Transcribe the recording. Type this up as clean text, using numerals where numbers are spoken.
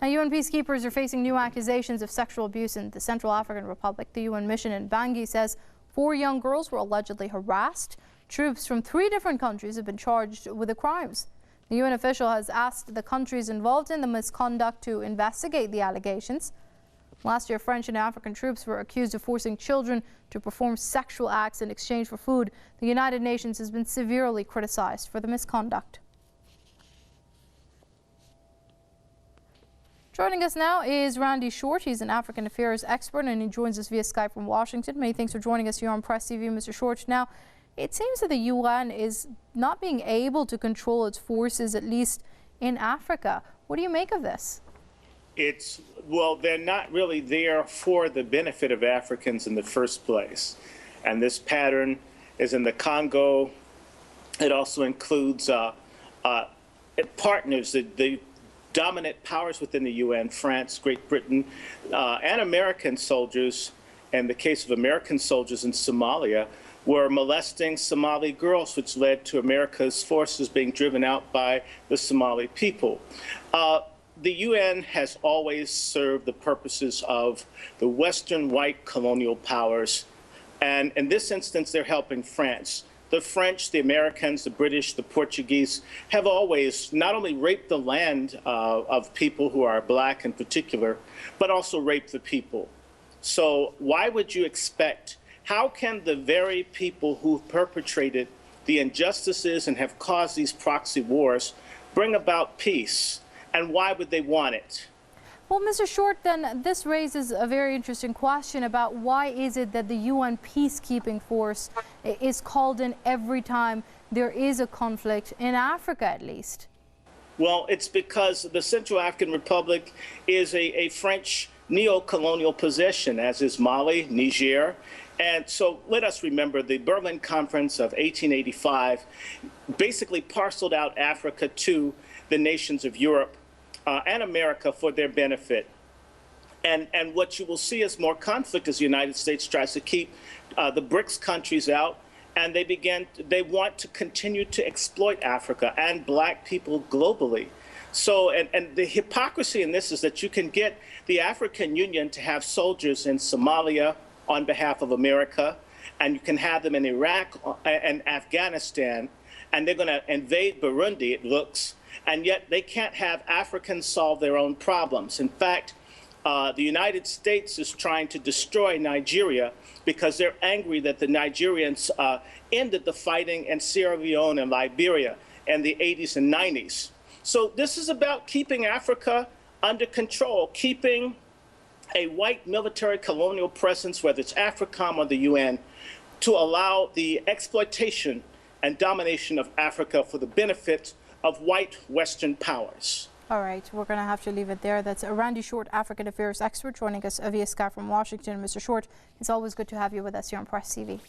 Now, UN peacekeepers are facing new accusations of sexual abuse in the Central African Republic. The UN mission in Bangui says 4 young girls were allegedly harassed. Troops from 3 different countries have been charged with the crimes. The UN official has asked the countries involved in the misconduct to investigate the allegations. Last year, French and African troops were accused of forcing children to perform sexual acts in exchange for food. The United Nations has been severely criticized for the misconduct. Joining us now is Randy Short. He's an African affairs expert and he joins us via Skype from Washington. Many thanks for joining us here on Press TV, Mr. Short. Now, it seems that the UN is not being able to control its forces, at least in Africa. What do you make of this? Well, they're not really there for the benefit of Africans in the first place. And this pattern is in the Congo. It also includes partners, the dominant powers within the UN, France, Great Britain, and American soldiers. In the case of American soldiers in Somalia, were molesting Somali girls, which led to America's forces being driven out by the Somali people. The UN has always served the purposes of the Western white colonial powers, and in this instance, they're helping France. The French, the Americans, the British, the Portuguese have always not only raped the land of people who are black in particular, but also raped the people. So why would you expect, how can the very people who perpetrated the injustices and have caused these proxy wars bring about peace? And why would they want it? Well, Mr. Short, then this raises a very interesting question about why is it that the UN peacekeeping force is called in every time there is a conflict, in Africa at least? Well, it's because the Central African Republic is a French neo-colonial possession, as is Mali, Niger. And so let us remember the Berlin Conference of 1885 basically parceled out Africa to the nations of Europe and America for their benefit. And what you will see is more conflict as the United States tries to keep the BRICS countries out, and they want to continue to exploit Africa and black people globally. So, and the hypocrisy in this is that you can get the African Union to have soldiers in Somalia on behalf of America, and you can have them in Iraq and Afghanistan, and they're going to invade Burundi, it looks, and yet they can't have Africans solve their own problems. In fact, the United States is trying to destroy Nigeria because they're angry that the Nigerians ended the fighting in Sierra Leone and Liberia in the 80s and 90s. So this is about keeping Africa under control, keeping a white military colonial presence, whether it's AFRICOM or the UN, to allow the exploitation and domination of Africa for the benefit of white Western powers. All right, we're going to have to leave it there. That's Randy Short, African affairs expert, joining us via Skype from Washington. Mr. Short, it's always good to have you with us here on Press TV.